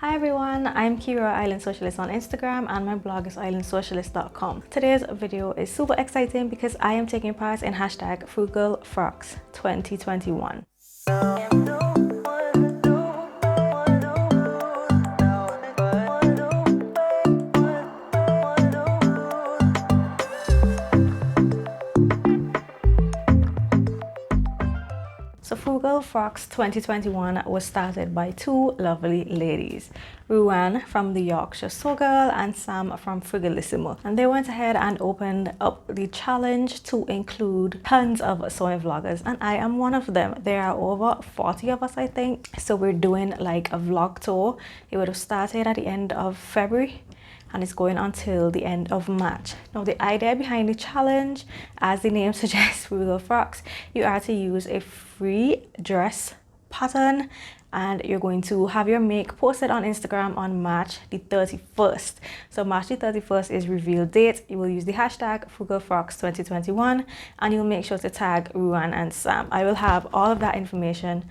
Hi everyone, I'm Kira, Island Socialist on Instagram, and my blog is islandsocialist.com. Today's video is super exciting because I am taking part in hashtag Frugal Frocks 2021. So Frugal Frocks 2021 was started by two lovely ladies, Ruan from the Yorkshire Sew Girl and Sam from Frugalissimo. And they went ahead and opened up the challenge to include tons of sewing vloggers, and I am one of them. There are over 40 of us, I think. So we're doing like a vlog tour. It would have started at the end of February and it's going until the end of March. Now the idea behind the challenge, as the name suggests, Frugal Frocks, you are to use a free dress pattern and you're going to have your make posted on Instagram on March the 31st. So March the 31st is reveal date. You will use the hashtag Frugal Frocks 2021 and you'll make sure to tag Ruan and Sam. I will have all of that information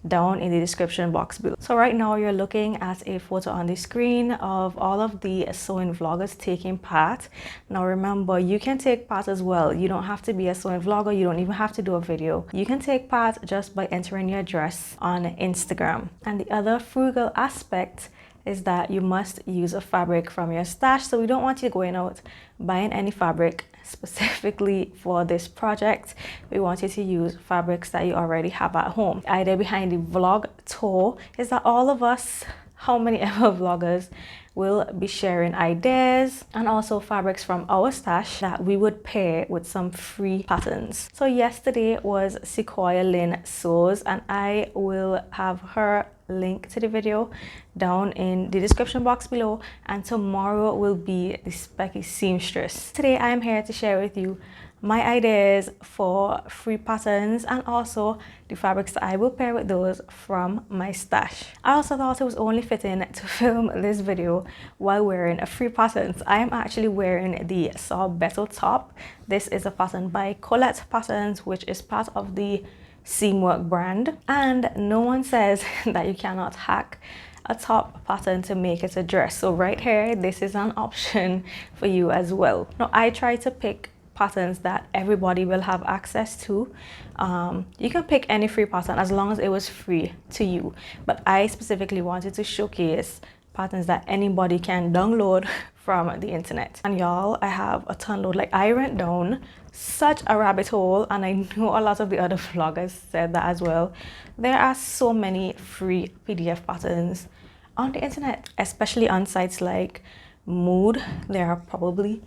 down in the description box below. So right now you're looking at a photo on the screen of all of the sewing vloggers taking part. Now remember, you can take part as well. You don't have to be a sewing vlogger. You don't even have to do a video. You can take part just by entering your address on Instagram. And the other frugal aspect is that you must use a fabric from your stash. So we don't want you going out buying any fabric specifically for this project. We want you to use fabrics that you already have at home. The idea behind the vlog tour is that all of us, how many ever vloggers, will be sharing ideas and also fabrics from our stash that we would pair with some free patterns. So yesterday was Sharon Sews, and I will have her link to the video down in the description box below, and tomorrow will be this Becky seamstress. Today I am here to share with you my ideas for free patterns and also the fabrics that I will pair with those from my stash. I also thought it was only fitting to film this video while wearing a free pattern. I am actually wearing the Sorbetto top. This is a pattern by Colette Patterns, which is part of the Seamwork brand, and no one says that you cannot hack a top pattern to make it a dress. So right here, this is an option for you as well. Now I try to pick patterns that everybody will have access to. You can pick any free pattern as long as it was free to you, but I specifically wanted to showcase patterns that anybody can download from the internet. And y'all, I have a ton load. Like, I went down such a rabbit hole, and I know a lot of the other vloggers said that as well. There are so many free PDF patterns on the internet, especially on sites like Mood. There are probably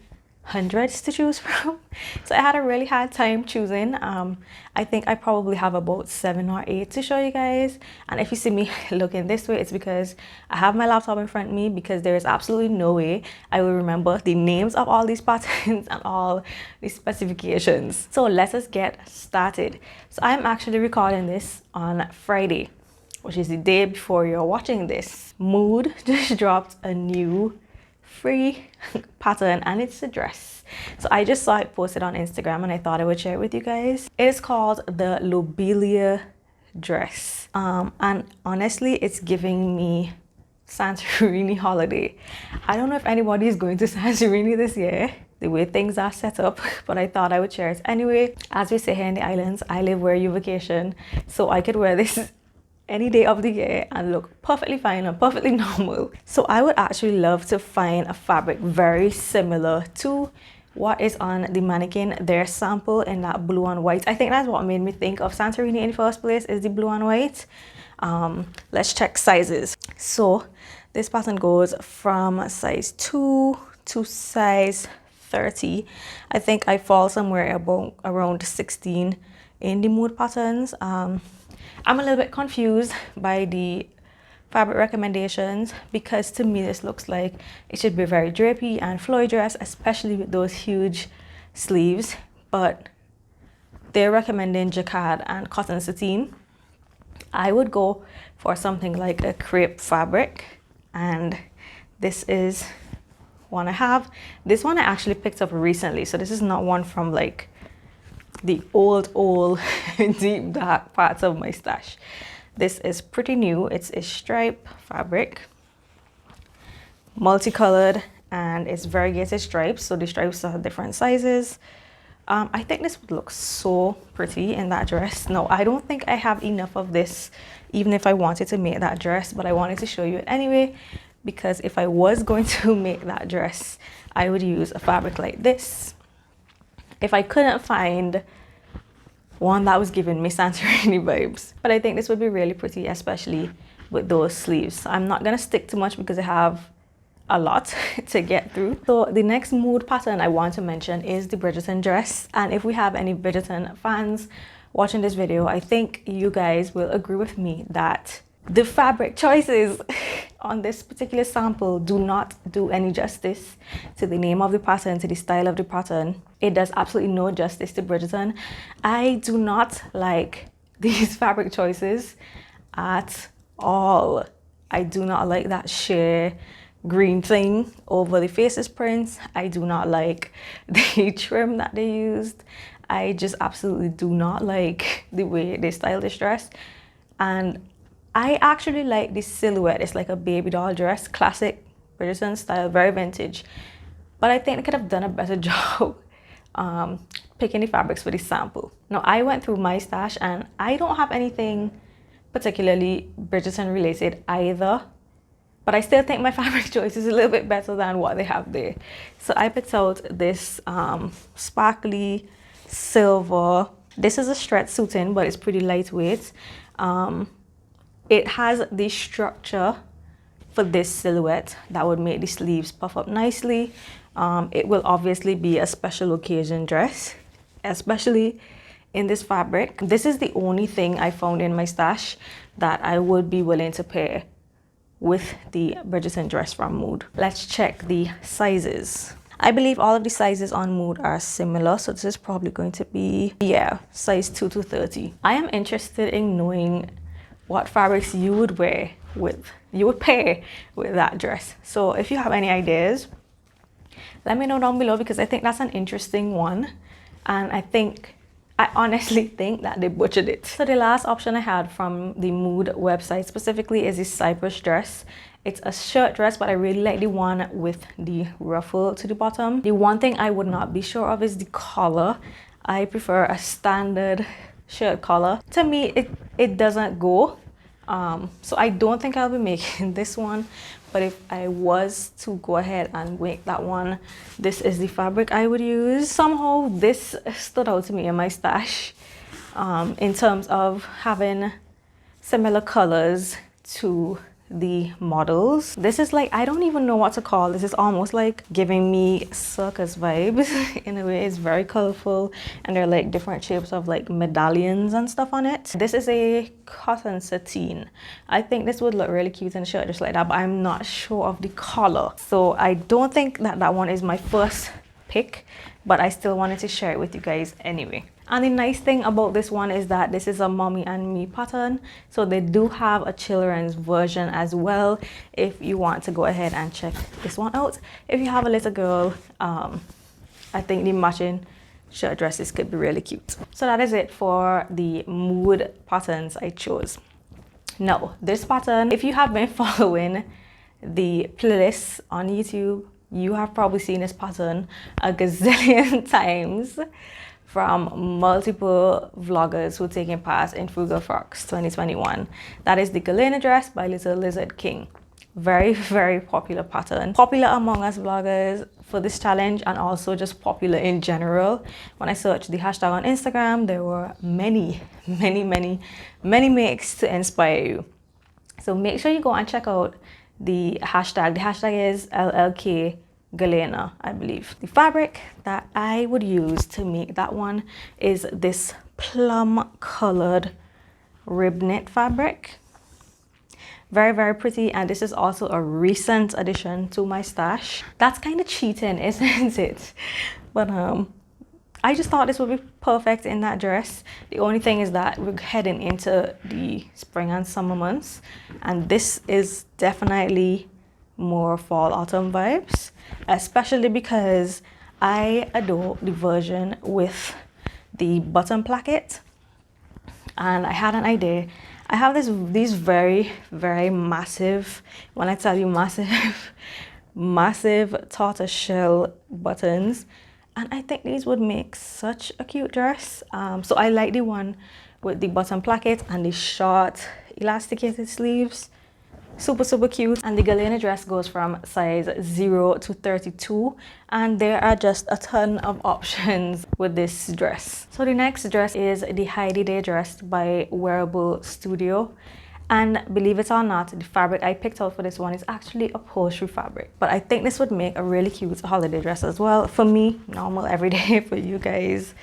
hundreds to choose from. So I had a really hard time choosing. I think I probably have about 7 or 8 to show you guys. And if you see me looking this way, it's because I have my laptop in front of me, because there is absolutely no way I will remember the names of all these patterns and all the specifications. So let us get started. So I'm actually recording this on Friday, which is the day before you're watching this. Mood just dropped a new free pattern and it's a dress. So I just saw it posted on Instagram and I thought I would share it with you guys. It is called the Lobelia dress, and honestly it's giving me Santorini holiday. I don't know if anybody is going to Santorini this year, the way things are set up, but I thought I would share it anyway. As we say here in the islands, I live where you vacation, so I could wear this any day of the year and look perfectly fine and perfectly normal. So I would actually love to find a fabric very similar to what is on the mannequin, their sample in that blue and white. I think that's what made me think of Santorini in the first place, is the blue and white. Let's check sizes. So this pattern goes from size 2 to size 30. I think I fall somewhere about around 16 in the Mood patterns. I'm a little bit confused by the fabric recommendations, because to me this looks like it should be very drapey and flowy dress, especially with those huge sleeves, but they're recommending jacquard and cotton sateen. I would go for something like a crepe fabric, and this is one I have. This one I actually picked up recently, so this is not one from like the old deep dark parts of my stash. This is pretty new. It's a stripe fabric, multicolored, and it's variegated stripes, so the stripes are different sizes. I think this would look so pretty in that dress. No, I don't think I have enough of this even if I wanted to make that dress, but I wanted to show you it anyway, because if I was going to make that dress, I would use a fabric like this. If I couldn't find one that was giving me Santorini vibes, but I think this would be really pretty, especially with those sleeves. I'm not gonna stick too much because I have a lot to get through. So the next mood pattern I want to mention is the Bridgerton dress, and if we have any Bridgerton fans watching this video, I think you guys will agree with me that the fabric choices on this particular sample do not do any justice to the name of the pattern, to the style of the pattern. It does absolutely no justice to Bridgerton. I do not like these fabric choices at all. I do not like that sheer green thing over the faces prints. I do not like the trim that they used. I just absolutely do not like the way they styled this dress. And I actually like this silhouette. It's like a baby doll dress, classic Bridgerton style, very vintage. But I think they could have done a better job picking the fabrics for this sample. Now, I went through my stash and I don't have anything particularly Bridgerton related either, but I still think my fabric choice is a little bit better than what they have there. So I picked out this sparkly silver. This is a stretch suiting, but it's pretty lightweight. It has the structure for this silhouette that would make the sleeves puff up nicely. It will obviously be a special occasion dress, especially in this fabric. This is the only thing I found in my stash that I would be willing to pair with the Bridgerton dress from Mood. Let's check the sizes. I believe all of the sizes on Mood are similar, so this is probably going to be, yeah, size 2 to 30. I am interested in knowing what fabrics you would pair with that dress. So if you have any ideas, let me know down below, because I think that's an interesting one, and I honestly think that they butchered it. So the last option I had from the Mood website specifically is this Cypress dress. It's a shirt dress, but I really like the one with the ruffle to the bottom. The one thing I would not be sure of is the collar. I prefer a standard shirt collar. To me, it doesn't go. So I don't think I'll be making this one, but if I was to go ahead and make that one, this is the fabric I would use. Somehow this stood out to me in my stash in terms of having similar colors to the models. This is like, I don't even know what to call this. Is almost like giving me circus vibes in a way. It's very colorful, and there are like different shapes of like medallions and stuff on it. This is a cotton sateen. I think this would look really cute in a shirt just like that, but I'm not sure of the color, so I don't think that one is my first pick, but I still wanted to share it with you guys anyway. And the nice thing about this one is that this is a mommy and me pattern, so they do have a children's version as well if you want to go ahead and check this one out. If you have a little girl, I think the matching shirt dresses could be really cute. So that is it for the Mood patterns I chose. Now, this pattern, if you have been following the playlists on YouTube, you have probably seen this pattern a gazillion times from multiple vloggers who are taking part in Frugal Frocks 2021. That is the Galena dress by Little Lizard King. Very, very popular pattern. Popular among us vloggers for this challenge, and also just popular in general. When I searched the hashtag on Instagram, there were many makes to inspire you. So make sure you go and check out the hashtag. The hashtag is LLK Galena, I believe. The fabric that I would use to make that one is this plum colored rib knit fabric. Very, very pretty, and this is also a recent addition to my stash. That's kind of cheating, isn't it? But I just thought this would be perfect in that dress. The only thing is that we're heading into the spring and summer months, and this is definitely more fall autumn vibes, especially because I adore the version with the button placket. And I had an idea. I have these very, very massive, when I tell you massive, massive tortoiseshell buttons, and I think these would make such a cute dress. So I like the one with the button placket and the short elasticated sleeves. Super cute. And the Galena dress goes from size 0 to 32, and there are just a ton of options with this dress. So the next dress is the Heidi Day dress by Wearable Studio. And believe it or not, the fabric I picked out for this one is actually upholstery fabric. But I think this would make a really cute holiday dress as well. For me, normal everyday. For you guys,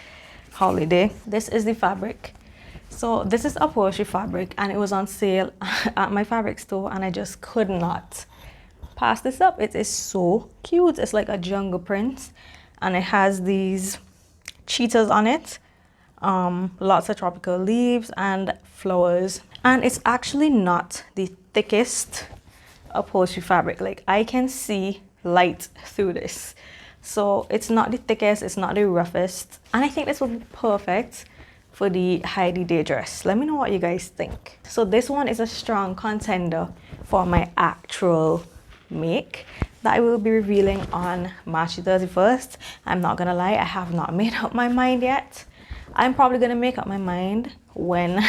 holiday. This is the fabric. So this is upholstery fabric, and it was on sale at my fabric store, and I just could not pass this up. It is so cute. It's like a jungle print, and it has these cheetahs on it. Lots of tropical leaves and flowers, and it's actually not the thickest upholstery fabric. Like, I can see light through this, so it's not the thickest, it's not the roughest, and I think this would be perfect for the Heidi Day dress. Let me know what you guys think. So this one is a strong contender for my actual make that I will be revealing on March 31st. I'm not gonna lie, I have not made up my mind yet. I'm probably gonna make up my mind when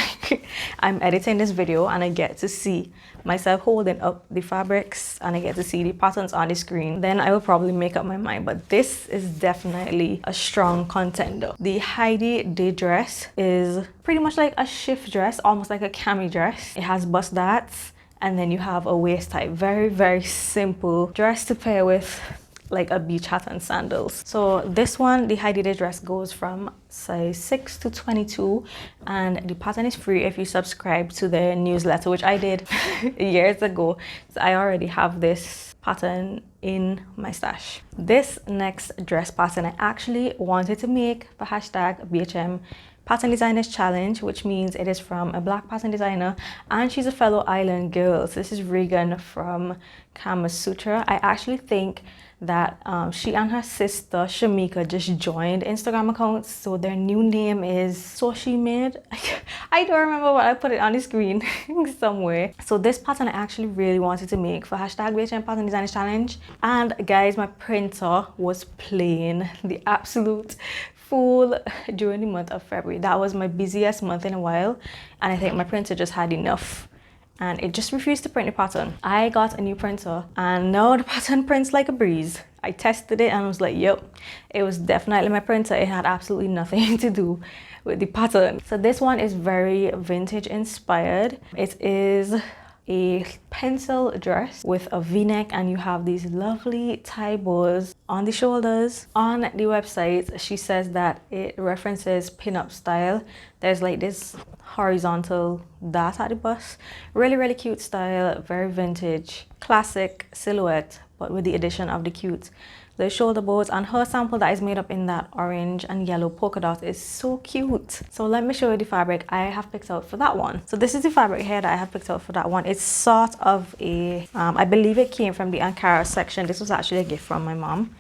I'm editing this video and I get to see myself holding up the fabrics and I get to see the patterns on the screen. Then I will probably make up my mind, but this is definitely a strong contender. The Heidi Day dress is pretty much like a shift dress, almost like a cami dress. It has bust darts, and then you have a waist type. Very simple dress to pair with like a beach hat and sandals. So this one, the Heidi Day dress, goes from size 6 to 22, and the pattern is free if you subscribe to their newsletter, which I did years ago. So I already have this pattern in my stash. This next dress pattern I actually wanted to make for hashtag BHM Pattern Designers Challenge, which means it is from a Black pattern designer, and she's a fellow island girl. So this is Regan from Kama Sutra. I actually think that she and her sister Shamika just joined Instagram accounts, so their new name is So She Made. I don't remember what I put it on the screen somewhere. So this pattern I actually really wanted to make for hashtag BHM Pattern Designers Challenge, and guys, my printer was playing the absolute fool during the month of February. That was my busiest month in a while, and I think my printer just had enough and it just refused to print the pattern. I got a new printer and now the pattern prints like a breeze. I tested it and I was like, yep, it was definitely my printer. It had absolutely nothing to do with the pattern. So this one is very vintage inspired. It is a pencil dress with a v-neck, and you have these lovely tie bows on the shoulders. On the website, she says that it references pin-up style. There's like this horizontal dot at the bust. Really cute style, very vintage, classic silhouette, but with the addition of the cute the shoulder bows, and her sample that is made up in that orange and yellow polka dot is so cute. So let me show you the fabric I have picked out for that one. So this is the fabric here that I have picked out for that one. It's sort of a I believe it came from the Ankara section. This was actually a gift from my mom,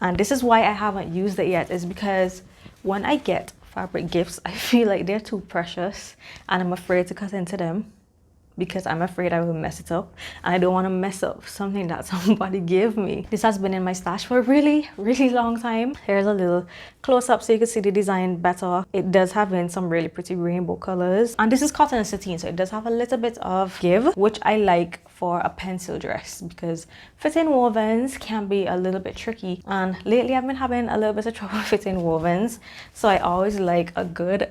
and this is why I haven't used it yet, is because when I get fabric gifts, I feel like they're too precious and I'm afraid to cut into them, because I'm afraid I will mess it up, and I don't want to mess up something that somebody gave me. This has been in my stash for a really long time. Here's a little close-up so you can see the design better. It does have in some really pretty rainbow colors, and this is cotton and sateen, so it does have a little bit of give, which I like for a pencil dress, because fitting wovens can be a little bit tricky, and lately I've been having a little bit of trouble fitting wovens, so I always like a good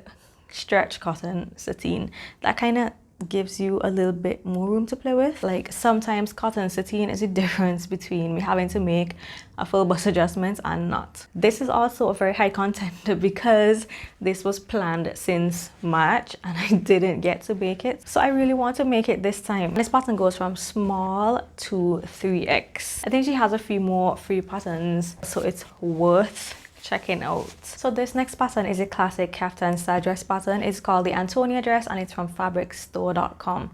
stretch cotton sateen that kind of gives you a little bit more room to play with. Like, sometimes cotton sateen is the difference between me having to make a full bust adjustment and not. This is also a very high contender because this was planned since March and I didn't get to make it, so I really want to make it this time. This pattern goes from small to 3X. I think she has a few more free patterns, so it's worth checking out. So this next pattern is a classic caftan style dress pattern. It's called the Antonia dress, and it's from fabricstore.com.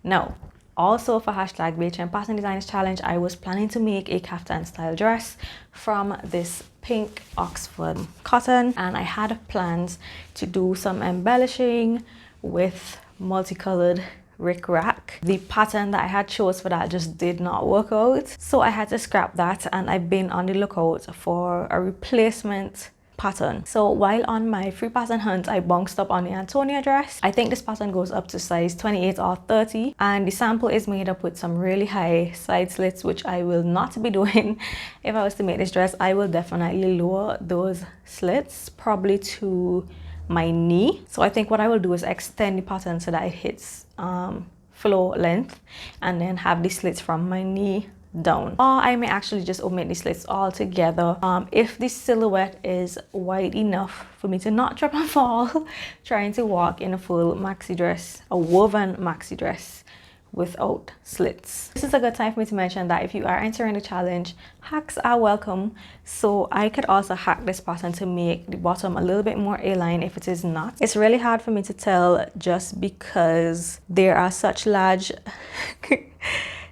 Now, also for hashtag BHM Pattern Designers Challenge, I was planning to make a caftan style dress from this pink Oxford cotton, and I had plans to do some embellishing with multicolored rickrack back. The pattern that I had chose for that just did not work out, so I had to scrap that, and I've been on the lookout for a replacement pattern. So while on my free pattern hunt, I bounced up on the Antonia dress. I think this pattern goes up to size 28 or 30, and the sample is made up with some really high side slits, which I will not be doing. If I was to make this dress, I will definitely lower those slits probably to my knee. So I think what I will do is extend the pattern so that it hits floor length, and then have the slits from my knee down, or I may actually just omit the slits altogether if the silhouette is wide enough for me to not trip and fall trying to walk in a full maxi dress, a woven maxi dress without slits. This is a good time for me to mention that if you are entering the challenge, hacks are welcome. So I could also hack this pattern to make the bottom a little bit more A-line if it is not. It's really hard for me to tell just because there are such large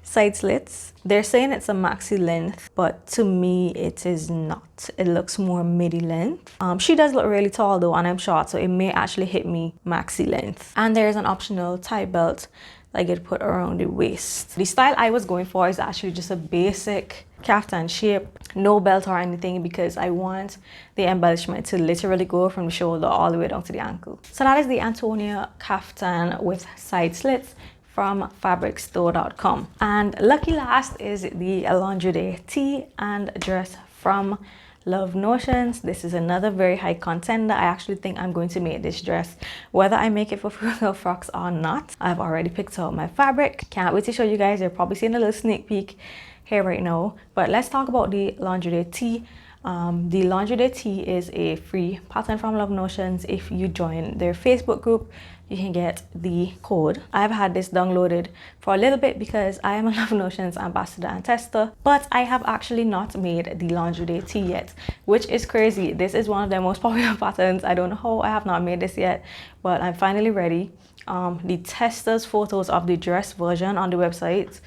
side slits. They're saying it's a maxi length, but to me it is not. It looks more midi length. She does look really tall though, and I'm short, so it may actually hit me maxi length. And there's an optional tie belt that I get put around the waist. The style I was going for is actually just a basic caftan shape, no belt or anything, because I want the embellishment to literally go from the shoulder all the way down to the ankle. So that is the Antonia caftan with side slits from fabricstore.com. And lucky last is the Laundry Day tee and dress from Love Notions. This is another very high contender. I actually think I'm going to make this dress, whether I make it for Frugal Frocks or not. I've already picked out my fabric. Can't wait to show you guys. You're probably seeing a little sneak peek here right now. But let's talk about the Laundry Day tee. The Laundry Day tee is a free pattern from Love Notions. If you join their Facebook group, you can get the code. I've had this downloaded for a little bit because I am a Love Notions ambassador and tester, but I have actually not made the Laundry Day tee yet, which is crazy. This is one of their most popular patterns. I don't know how I have not made this yet, but I'm finally ready. The testers photos of the dress version on the website,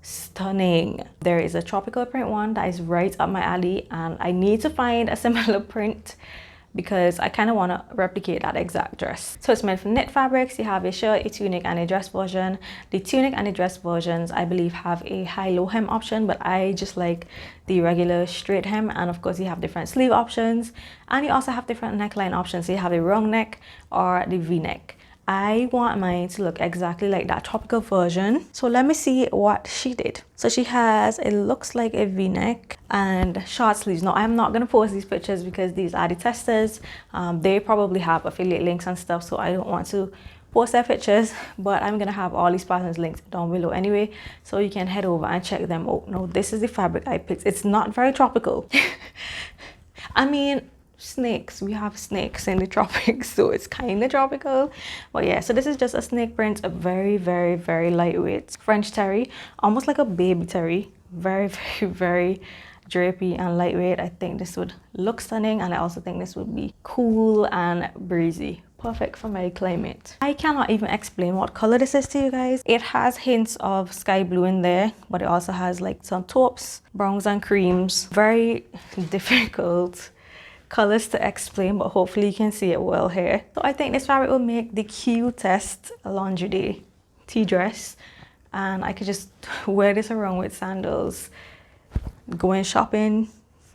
stunning. There is a tropical print one that is right up my alley, and I need to find a similar print because I kind of want to replicate that exact dress. So it's made from knit fabrics. You have a shirt, a tunic, and a dress version. The tunic and the dress versions, I believe, have a high-low hem option, but I just like the regular straight hem. And of course, you have different sleeve options, and you also have different neckline options. So you have a round neck or the V-neck. I want mine to look exactly like that tropical version. So let me see what she did. So she has, it looks like a V-neck and short sleeves. Now I'm not gonna post these pictures because these are the testers. They probably have affiliate links and stuff, so I don't want to post their pictures, but I'm gonna have all these patterns linked down below anyway, so you can head over and check them out. Now this is the fabric I picked. It's not very tropical. I mean, snakes, we have snakes in the tropics, so it's kind of tropical. But yeah, so this is just a snake print, a very, very, very lightweight French terry, almost like a baby terry. Very, very, very drapey and lightweight. I think this would look stunning, and I also think this would be cool and breezy. Perfect for my climate. I cannot even explain what color this is to you guys. It has hints of sky blue in there, but it also has like some taupes, browns and creams. Very difficult colors to explain, but hopefully you can see it well here. So I think this fabric will make the cutest Laundry Day tee dress, and I could just wear this around with sandals, going shopping,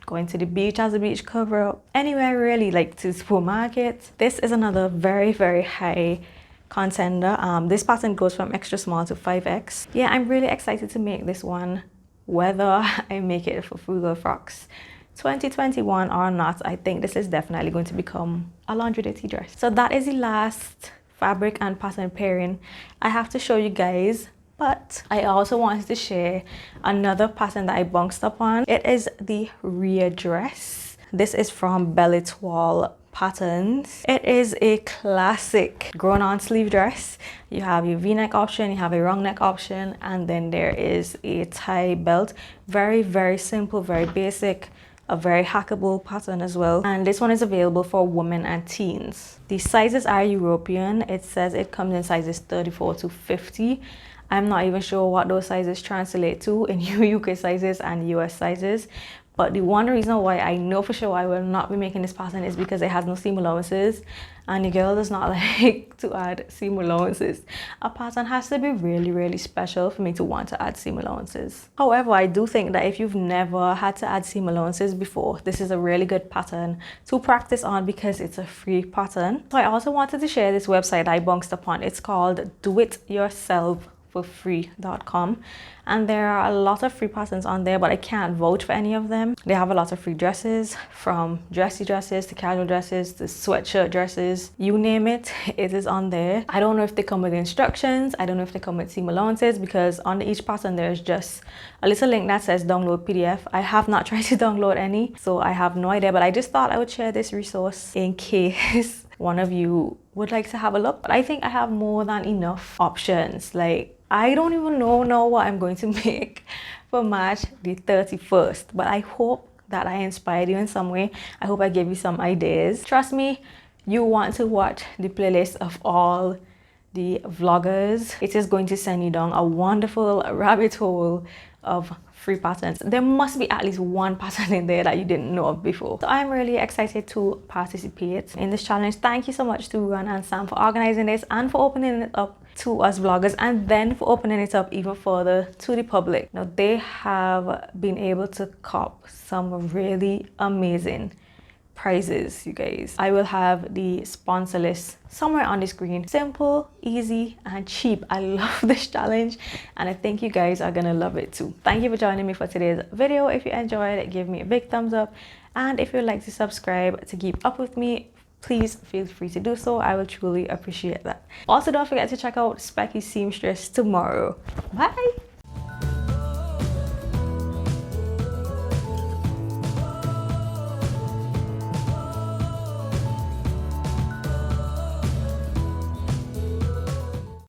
going to the beach as a beach cover up, anywhere really, like to the supermarket. This is another very, very high contender. This pattern goes from extra small to 5X. Yeah, I'm really excited to make this one, whether I make it for Frugal Frocks 2021 or not. I think this is definitely going to become a Laundry Day tee dress. So that is the last fabric and pattern pairing I have to show you guys, but I also wanted to share another pattern that I bounced up on. It is the rear dress. This is from Belle Étoile Patterns. It is a classic grown on sleeve dress. You have your V-neck option, you have a round neck option, and then there is a tie belt. Very, very simple, very basic. A very hackable pattern as well, and this one is available for women and teens. The sizes are European. It says it comes in sizes 34 to 50. I'm not even sure what those sizes translate to in UK sizes and US sizes, But the one reason why I know for sure I will not be making this pattern is because it has no seam allowances, and the girl does not like to add seam allowances. A pattern has to be really, really special for me to want to add seam allowances. However, I do think that if you've never had to add seam allowances before, this is a really good pattern to practice on because it's a free pattern. So I also wanted to share this website I bounced upon. It's called doityourselfforfree.com, and there are a lot of free patterns on there, but I can't vouch for any of them. They have a lot of free dresses, from dressy dresses to casual dresses to sweatshirt dresses, you name it, it is on there. I don't know if they come with instructions, I don't know if they come with seam allowances, because on each pattern there's just a little link that says download PDF. I have not tried to download any, so I have no idea, but I just thought I would share this resource in case one of you would like to have a look. But I think I have more than enough options. Like, I don't even know now what I'm going to make for March the 31st, but I hope that I inspired you in some way. I hope I gave you some ideas. Trust me, you want to watch the playlist of all the vloggers. It is going to send you down a wonderful rabbit hole of free patterns. There must be at least one pattern in there that you didn't know of before. So I'm really excited to participate in this challenge. Thank you so much to Ruan and Sam for organizing this and for opening it up to us vloggers, and then for opening it up even further to the public. Now, they have been able to cop some really amazing prizes, you guys. I will have the sponsor list somewhere on the screen. Simple, easy, and cheap. I love this challenge, and I think you guys are gonna love it too. Thank you for joining me for today's video. If you enjoyed it, give me a big thumbs up, and if you'd like to subscribe to keep up with me, please feel free to do so. I will truly appreciate that. Also, don't forget to check out Specky Seamstress tomorrow. Bye.